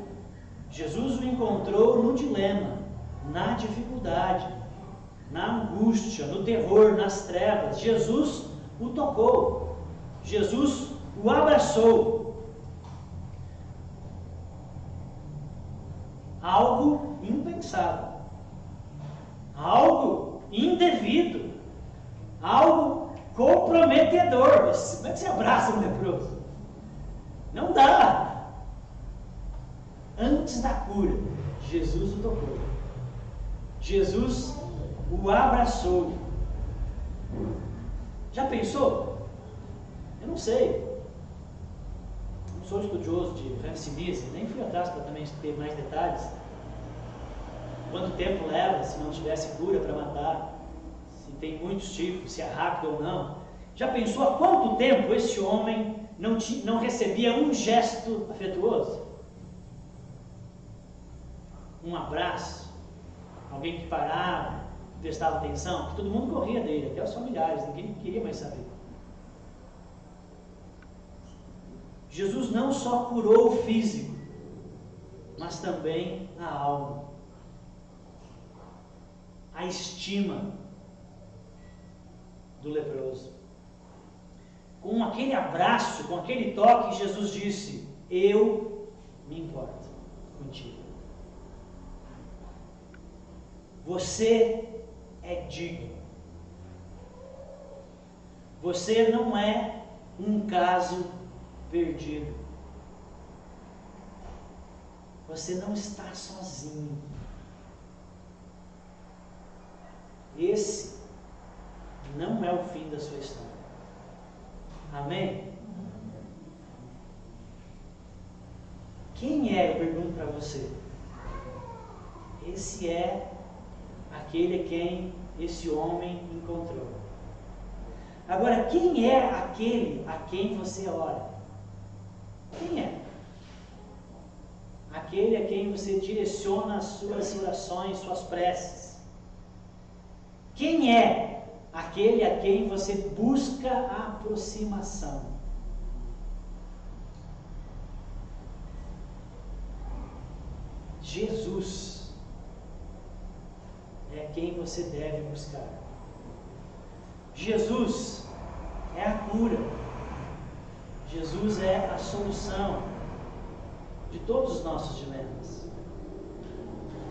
Jesus o encontrou no dilema, na dificuldade, na angústia, no terror, nas trevas. Jesus o tocou. Jesus o abraçou. Algo impensável. Algo indevido. Algo comprometedor. Como é que você abraça um leproso? Não dá. Antes da cura, Jesus o tocou. Jesus o abraçou. Já pensou? Eu não sei. Não sou estudioso de Hanseníase, nem fui atrás para também ter mais detalhes. Quanto tempo leva se não tivesse cura para matar? Se tem muitos tipos, se é rápido ou não? Já pensou há quanto tempo esse homem não recebia um gesto afetuoso? Um abraço? Alguém que parava, prestava atenção? Todo mundo corria dele, até os familiares, ninguém queria mais saber. Jesus não só curou o físico, mas também a alma, a estima do leproso. Com aquele abraço, com aquele toque, Jesus disse: eu me importo contigo. Você é digno. Você não é um caso perdido. Você não está sozinho. Esse não é o fim da sua história. Amém? Quem é, eu pergunto para você? Esse é aquele a quem esse homem encontrou. Agora, quem é aquele a quem você ora? Quem é? Aquele a quem você direciona as suas orações, suas preces. Quem é aquele a quem você busca a aproximação? Jesus é quem você deve buscar. Jesus é a cura. Jesus é a solução de todos os nossos dilemas.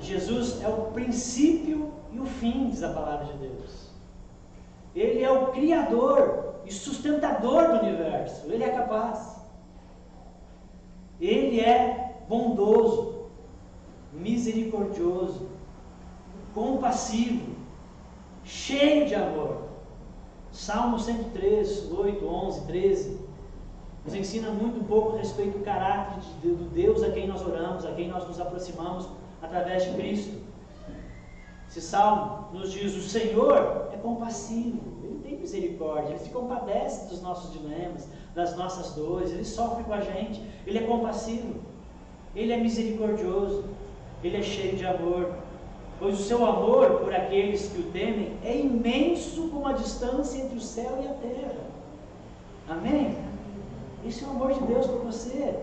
Jesus é o princípio e o fim, diz a palavra de Deus. Ele é o Criador e sustentador do universo. Ele é capaz. Ele é bondoso, misericordioso, compassivo, cheio de amor. Salmo 103, 8, 11, 13 nos ensina muito um pouco a respeito do caráter do Deus a quem nós oramos, a quem nós nos aproximamos através de Cristo. Esse salmo nos diz: o Senhor é compassivo, Ele tem misericórdia, Ele se compadece dos nossos dilemas, das nossas dores, Ele sofre com a gente, Ele é compassivo, Ele é misericordioso, Ele é cheio de amor, pois o seu amor por aqueles que o temem é imenso como a distância entre o céu e a terra. Amém? Esse é o amor de Deus por você.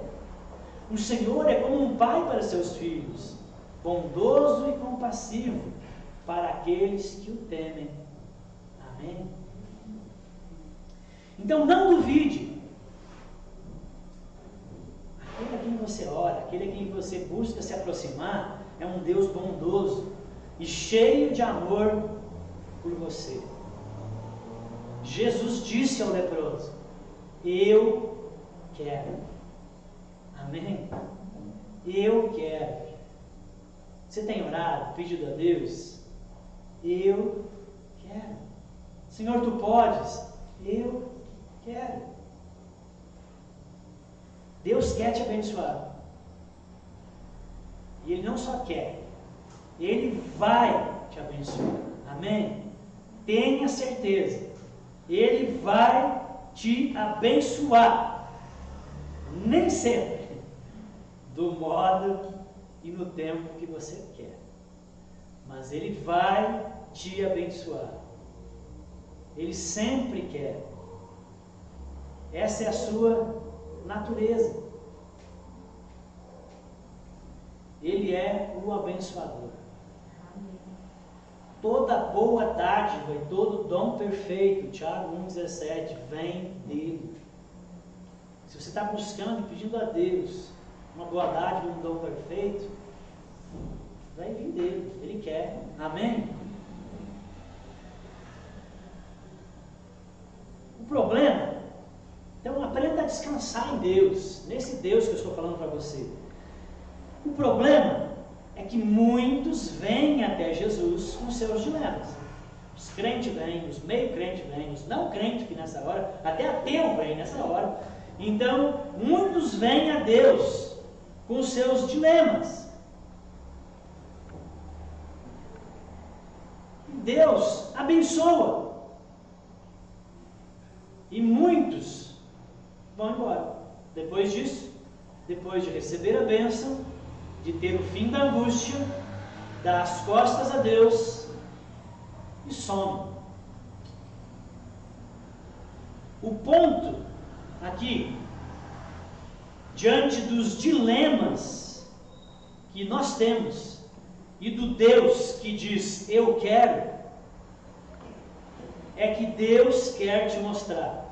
O Senhor é como um pai para seus filhos, bondoso e compassivo para aqueles que o temem. Amém? Então não duvide. Aquele a quem você ora, aquele a quem você busca se aproximar, é um Deus bondoso e cheio de amor por você. Jesus disse ao leproso: eu quero. Amém? Eu quero. Você tem orado, pedido a Deus? Eu quero. Senhor, tu podes? Eu quero. Deus quer te abençoar. E Ele não só quer, Ele vai te abençoar. Amém? Tenha certeza. Ele vai te abençoar. Nem sempre do modo e no tempo que você quer. Mas Ele vai te abençoar. Ele sempre quer. Essa é a sua natureza. Ele é o abençoador. Toda boa dádiva e todo dom perfeito, Tiago 1,17, vem dele. Se você está buscando e pedindo a Deus uma boa dádiva e um dom perfeito, vai vir dele, Ele quer. Amém? O problema, então aprenda a descansar em Deus, nesse Deus que eu estou falando para você. O problema é que muitos vêm até Jesus com seus dilemas. Os crentes vêm, os meio crentes vêm, os não crentes que nessa hora, até ateu vem nessa hora. Então, muitos vêm a Deus com os seus dilemas. Deus abençoa. E muitos vão embora. Depois disso, depois de receber a bênção, de ter o fim da angústia, dá as costas a Deus e some. O ponto aqui, diante dos dilemas que nós temos e do Deus que diz eu quero, é que Deus quer te mostrar.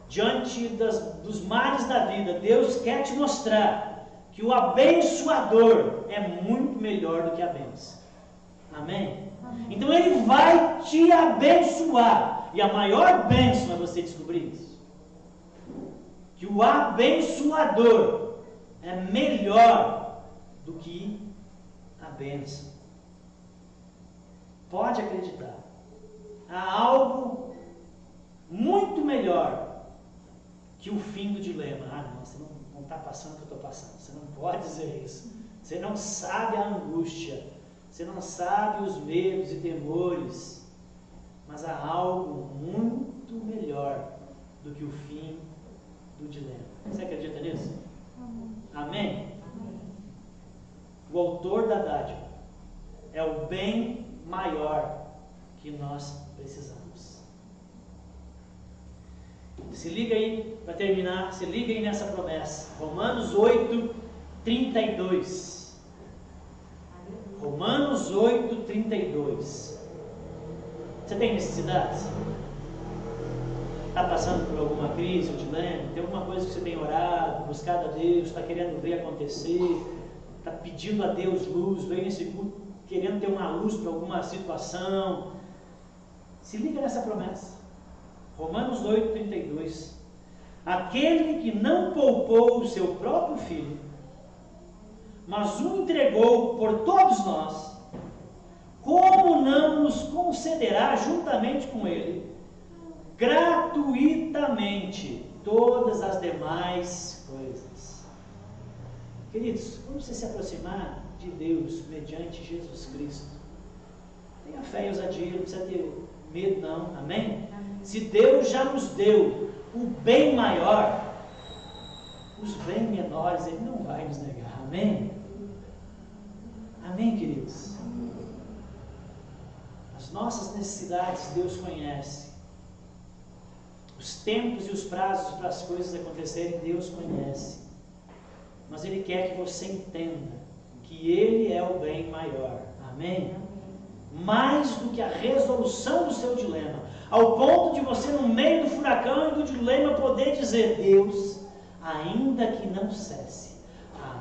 Diante dos males da vida, Deus quer te mostrar que o abençoador é muito melhor do que a bênção. Amém? Então Ele vai te abençoar. E a maior bênção é você descobrir isso. Que o abençoador é melhor do que a bênção. Pode acreditar. Há algo muito melhor que o fim do dilema. Ah, não, você não está passando o que eu estou passando. Você não pode dizer isso. Você não sabe a angústia. Você não sabe os medos e temores. Mas há algo muito melhor do que o fim do dilema. Você acredita nisso? Amém? O autor da dádiva é o bem maior que nós precisamos. Se liga aí, para terminar, se liga aí nessa promessa. Romanos 8, 32. Romanos 8, 32. Você tem necessidades? Está passando por alguma crise ou dilema? Tem alguma coisa que você tem orado, buscado a Deus, está querendo ver acontecer, está pedindo a Deus luz, veio nesse culto querendo ter uma luz para alguma situação? Se liga nessa promessa. Romanos 8, 32. Aquele que não poupou o seu próprio filho, mas o entregou por todos nós, como não nos concederá juntamente com ele gratuitamente todas as demais coisas? Queridos, quando você se aproximar de Deus mediante Jesus Cristo, tenha fé e ousadia, não precisa ter medo não, amém? Se Deus já nos deu o bem maior, os bem menores Ele não vai nos negar, amém? Amém, queridos? As nossas necessidades Deus conhece. Os tempos e os prazos para as coisas acontecerem Deus conhece. Mas Ele quer que você entenda que Ele é o bem maior, amém? Mais do que a resolução do seu dilema, ao ponto de você no meio do furacão e do dilema poder dizer: Deus, ainda que não cesse,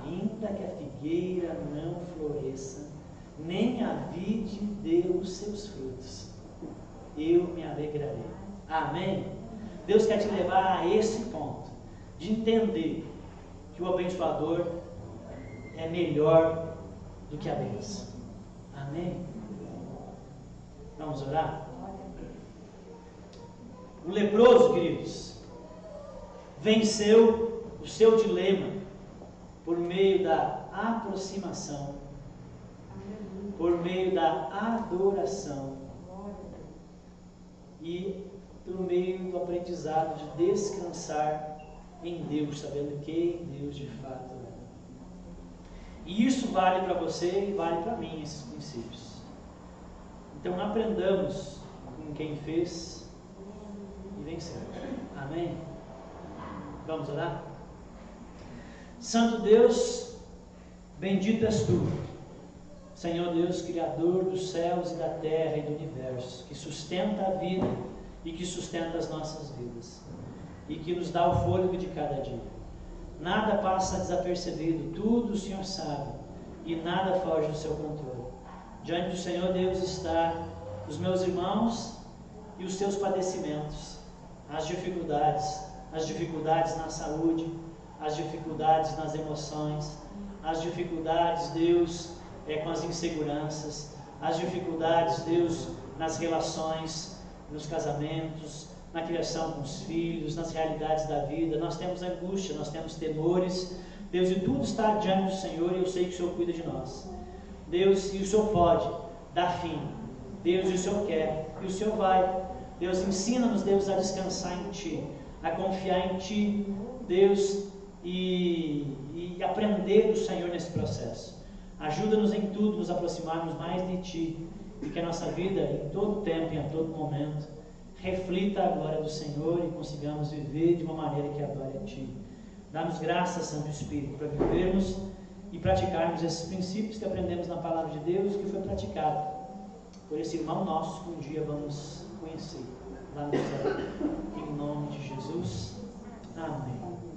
ainda que a figueira não floresça, nem a vide dê os seus frutos, eu me alegrarei, amém? Deus quer te levar a esse ponto, de entender que o abençoador é melhor do que a bênção, amém? Vamos orar? O leproso, queridos, venceu o seu dilema por meio da aproximação, por meio da adoração e por meio do aprendizado de descansar em Deus, sabendo quem Deus de fato é. E isso vale para você e vale para mim, esses princípios. Então aprendamos com quem fez e venceu. Amém? Vamos orar? Santo Deus, bendito és tu, Senhor Deus, Criador dos céus e da terra e do universo, que sustenta a vida e que sustenta as nossas vidas, e que nos dá o fôlego de cada dia. Nada passa desapercebido, tudo o Senhor sabe, e nada foge do seu controle. Diante do Senhor Deus está os meus irmãos e os seus padecimentos, as dificuldades na saúde, as dificuldades nas emoções, as dificuldades, Deus, com as inseguranças, as dificuldades, Deus, nas relações, nos casamentos, na criação com os filhos, nas realidades da vida. Nós temos angústia, nós temos temores, Deus, e tudo está diante do Senhor, e eu sei que o Senhor cuida de nós, Deus, e o Senhor pode dar fim, Deus, e o Senhor quer, e o Senhor vai. Deus, ensina-nos, Deus, a descansar em Ti, a confiar em Ti, Deus, e aprender do Senhor nesse processo. Ajuda-nos em tudo, nos aproximarmos mais de Ti, e que a nossa vida, em todo tempo e a todo momento, reflita a glória do Senhor e consigamos viver de uma maneira que adore a Ti. Dá-nos graça, Santo Espírito, para vivermos e praticarmos esses princípios que aprendemos na Palavra de Deus, que foi praticado por esse irmão nosso que um dia vamos conhecer lá no céu. Em nome de Jesus. Amém.